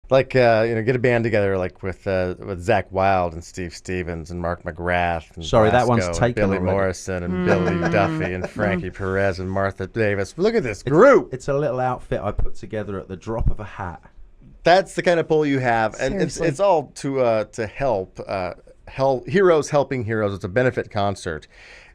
Like get a band together like with Zach Wilde and Steve Stevens and Mark McGrath and Sorry, that one's Blasco and taken Billy already. Morrison and Billy Duffy and Frankie Perez and Martha Davis. Look at this group. It's a little outfit I put together at the drop of a hat. That's the kind of pull you have, and Seriously. it's all to help heroes helping heroes. It's a benefit concert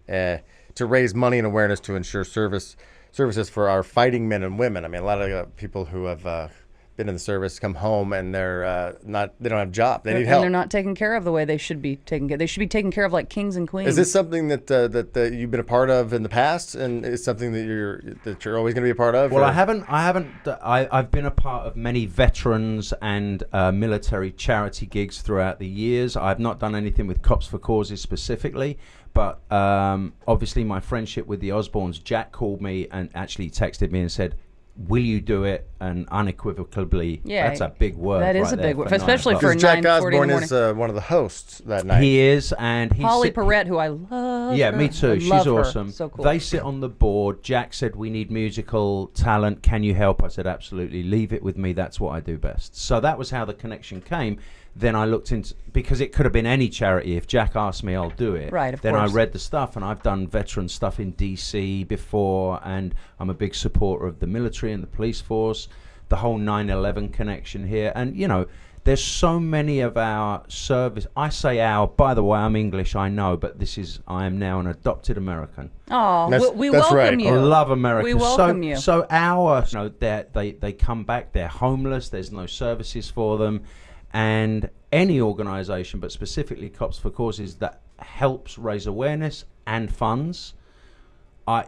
to raise money and awareness to ensure services for our fighting men and women. I mean, a lot of people who have been in the service come home and they're they don't have a job. They need And help. they're not taken care of the way they should be taken care. They should be taken care of like kings and queens. Is this something that you've been a part of in the past, and is something that you're always going to be a part of? Well, or- I've been a part of many veterans and military charity gigs throughout the years. I've not done anything with Cops for Causes specifically, but obviously my friendship with the Osbournes, Jack called me and actually texted me and said, will you do it? And unequivocally, Yeah, that's a big word. that is right a there big word, for 9 especially o'clock. for Jack 9:40 in the Osborne is one of the hosts that night. He is, and he's Holly Perrette, who I love. Yeah, her. me I too. She's love her. awesome. So cool. They sit on the board. Jack said, we need musical talent. Can you help? I said, absolutely. Leave it with me. That's what I do best. So that was how the connection came. Then I looked into, because it could have been any charity. If Jack asked me, I'll do it. Right, of then course. I read the stuff, and I've done veteran stuff in DC before, and I'm a big supporter of the military and the police force, the whole 9/11 connection here. And, there's so many of our service. I say our, by the way, I'm English, I know, but I am now an adopted American. Oh, we that's welcome right. you. I love America. We welcome so, you. So they come back, they're homeless, there's no services for them. And any organisation, but specifically Cops for Causes, that helps raise awareness and funds,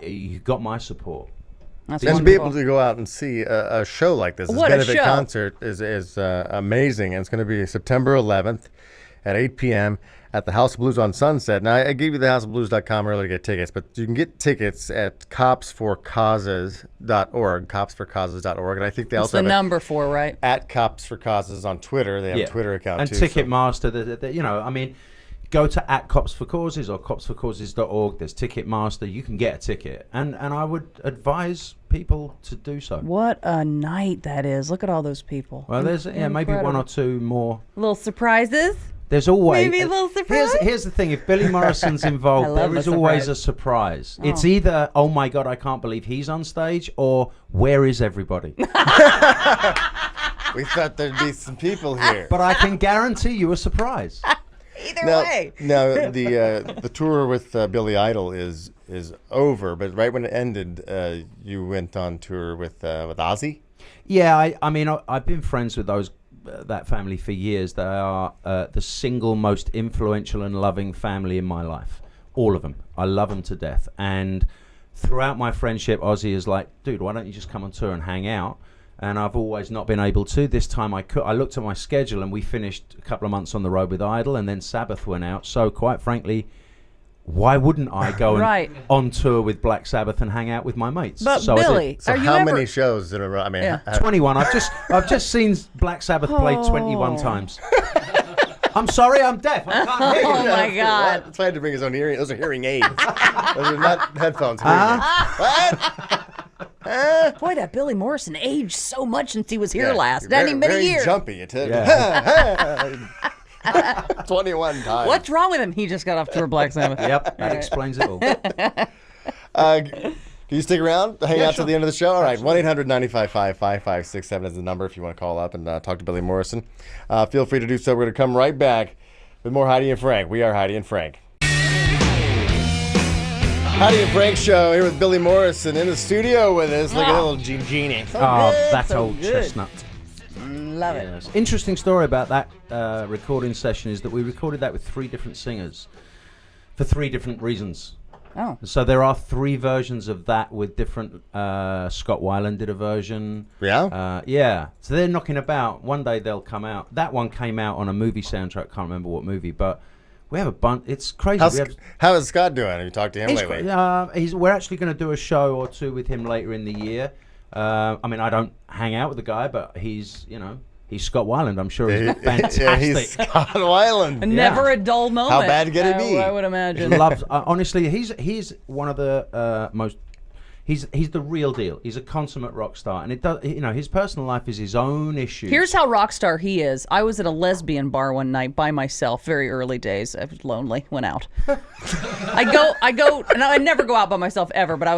you got my support. That's And to be wonderful. able to go out and see a show like this, What a benefit show. concert is amazing. And it's going to be September 11th at 8 p.m. at the House of Blues on Sunset. Now, I gave you the houseofblues.com earlier to get tickets, but you can get tickets at copsforcauses.org, copsforcauses.org. And I think they It's also the have number 4, right? at Cops for Causes on Twitter. They have a Twitter account and too. Ticketmaster, go to at Cops for Causes or copsforcauses.org. There's Ticketmaster. You can get a ticket. And I would advise people to do so. What a night that is. Look at all those people. Well, there's maybe Incredible. one or two more. Little surprises. There's always Maybe a little surprise? Here's the thing: if Billy Morrison's involved, I love there a is always a surprise. surprise. It's either, oh my God, I can't believe he's on stage, or where is everybody? We thought there'd be some people here. But I can guarantee you a surprise. Either Now, way. now the tour with Billy Idol is over, but right when it ended, you went on tour with Ozzy. Yeah, I've been friends with that family for years. They are the single most influential and loving family in my life. All of them. I love them to death. And throughout my friendship, Ozzy is like, dude, why don't you just come on tour and hang out? And I've always not been able to. This time I could. I looked at my schedule, and we finished a couple of months on the road with Idol, and then Sabbath went out. So quite frankly, why wouldn't I go Right. on tour with Black Sabbath and hang out with my mates? But So I did. Billy, So are you how ever... many shows in a row? I mean, Yeah. 21. I've just seen Black Sabbath play 21 times. I'm sorry, I'm deaf. I can't hear you. Oh my God. That's why I had to bring his own hearing. Those are hearing aids. Those are not headphones. Hearing aids. Boy, that Billy Morrison aged so much since he was here Yeah, last. you're That ain't been a very year. Jumpy. It took 21 times. What's wrong with him? He just got off tour Black Sabbath. Yep, that explains it all. Can you stick around? Hang out till the end of the show? All right. 1-800-955-5567 is the number if you want to call up and talk to Billy Morrison. Feel free to do so. We're going to come right back with more Heidi and Frank. We are Heidi and Frank. Heidi and Frank show here with Billy Morrison in the studio with us. Look at little Genie. Oh, good, that so old good. chestnut. Love it. Yes. Interesting story about that recording session is that we recorded that with 3 different singers for 3 different reasons. Oh. So there are 3 versions of that with different. Scott Weiland did a version. Yeah? Yeah. So they're knocking about. One day they'll come out. That one came out on a movie soundtrack. Can't remember what movie, but we have a bunch. It's crazy. How is Scott doing? Have you talked to him He's, lately? we're actually going to do a show or 2 with him later in the year. I don't hang out with the guy, but he's Scott Weiland. I'm sure he's fantastic. Yeah, he's Scott Weiland. Never a dull moment. bad could it be? I would imagine. Loves honestly, he's one of the most. He's the real deal. He's a consummate rock star, and it does. You know, his personal life is his own issue. Here's how rock star he is. I was at a lesbian bar one night by myself, very early days. I was lonely, went out. I go, and I never go out by myself ever, but I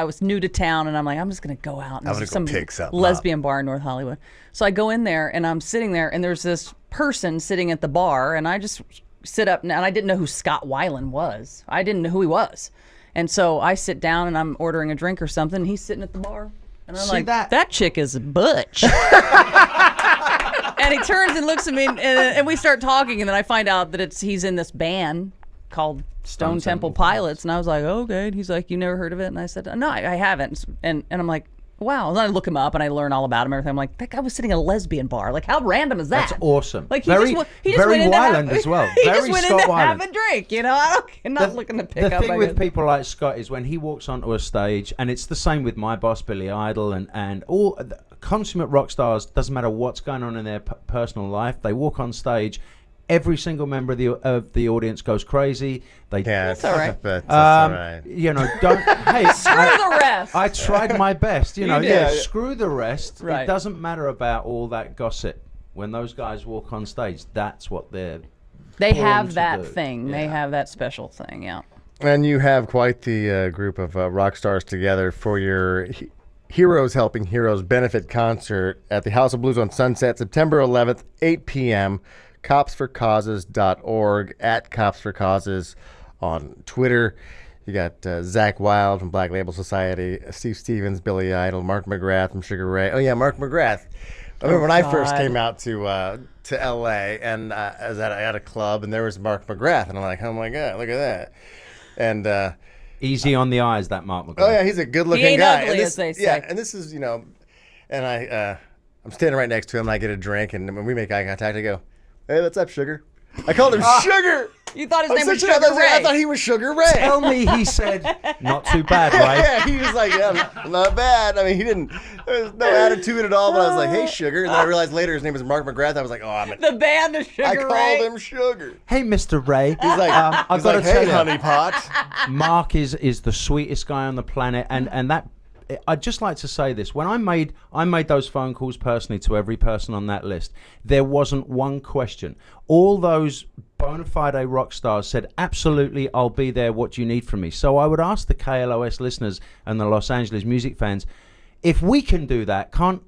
was new to town, and I'm like, I'm just going to go out. And I'm there's gonna go some pick something lesbian bar in North Hollywood. So I go in there, and I'm sitting there, and there's this person sitting at the bar, and I just sit up, and I didn't know who Scott Weiland was. I didn't know who he was. And so I sit down, and I'm ordering a drink or something. He's sitting at the bar. And I'm See like, that? that chick is butch. And he turns and looks at me, and we start talking, and then I find out that he's in this band called Stone Temple Pilots, and I was like, okay. And he's like, you never heard of it? And I said, no, I haven't. And I'm like, wow. And then I look him up, and I learn all about him and everything. I'm like, that guy was sitting at a lesbian bar. Like, how random is that? That's awesome. Like, he very, just very went in Weiland to have, as well. He Very just went Scott in to Weiland. have a drink, you know? I'm not looking to pick the up. thing I with guess. people like Scott is when he walks onto a stage, and it's the same with my boss Billy Idol and all the consummate rock stars. Doesn't matter what's going on in their personal life, they walk on stage. Every single member of the audience goes crazy. They That's all right. That's all right. you know, don't. Hey, Screw the rest. I tried my best. You know, did. yeah. Screw the rest. Right. It doesn't matter about all that gossip. When those guys walk on stage, that's what they're. They born have to that do. thing. They Yeah. have that special thing, yeah. And you have quite the group of rock stars together for your Heroes Helping Heroes benefit concert at the House of Blues on Sunset, September 11th, 8 p.m. CopsForCauses.org, at Cops for Causes on Twitter. You got Zach Wilde from Black Label Society, Steve Stevens, Billy Idol, Mark McGrath from Sugar Ray. Oh yeah, Mark McGrath. I remember when I first God. came out to LA, and I was at a club, and there was Mark McGrath, and I'm like, oh my God, look at that. And Easy on the eyes, that Mark McGrath. oh yeah, he's a good-looking He ain't guy. ugly, And as they say. Yeah, and this is, and I'm standing right next to him, and I get a drink, and when we make eye contact, I go, hey, what's up, Sugar? I called him Sugar. You thought his I'm name was such a- Sugar Ray. I thought he was Sugar Ray. Tell me he said, not too bad, right? Yeah, he was like, yeah, not bad. I mean, he didn't, there was no attitude at all, but I was like, hey, Sugar. And then I realized later his name was Mark McGrath. I was like, oh, The band is Sugar I Ray. called him Sugar. Hey, Mr. Ray. He's like, I've got to hey, tell you, honey pot. Mark is the sweetest guy on the planet, and that I'd just like to say this: when I made those phone calls personally to every person on that list, there wasn't one question. All those bona fide rock stars said, absolutely, I'll be there. What do you need from me? So I would ask the KLOS listeners and the Los Angeles music fans, if we can do that, can't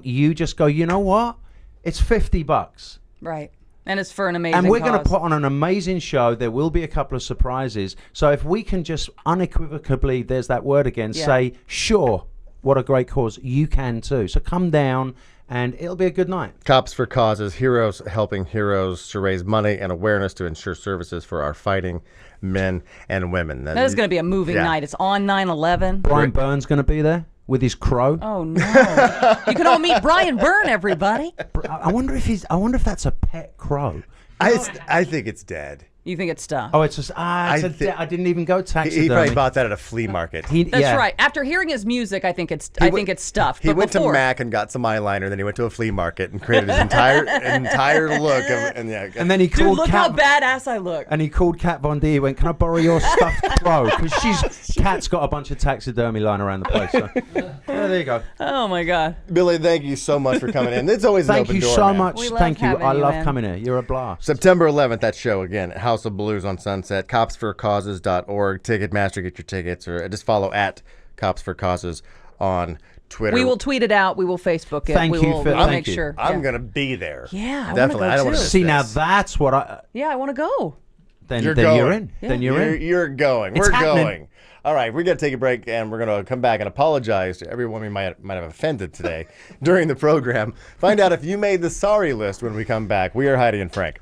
you just go, you know what? It's $50. Right. And it's for an amazing And we're going to cause. put on an amazing show. There will be a couple of surprises. So if we can just unequivocally, there's that word again, Yeah. say, sure, what a great cause, you can too. So come down, and it'll be a good night. Cops for Causes, Heroes Helping Heroes to raise money and awareness to ensure services for our fighting men and women. That is going to be a moving Yeah. night. It's on 9/11. Brian Byrne's going to be there with his crow. Oh no! You can all meet Brian Byrne, everybody. I wonder if that's a pet crow. I think it's dead. You think it's stuff? Oh, it's just I didn't even go taxidermy. He probably bought that at a flea market. That's yeah. right. After hearing his music, I think it's stuff. He but went before, to Mac and got some eyeliner. Then he went to a flea market and created his entire look. And then he Dude, called look how Kat, badass I look. and he called Kat Von D. He went, "Can I borrow your stuffed crow?" Because Kat's got a bunch of taxidermy lying around the place. So. Yeah, there you go. Oh my God. Billy, thank you so much for coming in. It's always an Thank open you door, so man. much. We love Thank you. having I you, love man. coming here. You're a blast. September 11th, that show again, House of Blues on Sunset. CopsForCauses.org. Ticketmaster, get your tickets, or just follow at Cops for Causes on Twitter. We will tweet it out. We will Facebook it. Thank we you, will Phil. we'll Thank make you. sure. I'm yeah. gonna be there. Yeah, I wanna definitely. go I don't too. want to See, now that's what I. Yeah, I want to go. Then You're you're going. in. Then you're in. You're going. It's We're happening. going. All right, we're gonna take a break, and we're gonna come back and apologize to everyone we might have offended today during the program. Find out if you made the sorry list when we come back. We are Heidi and Frank.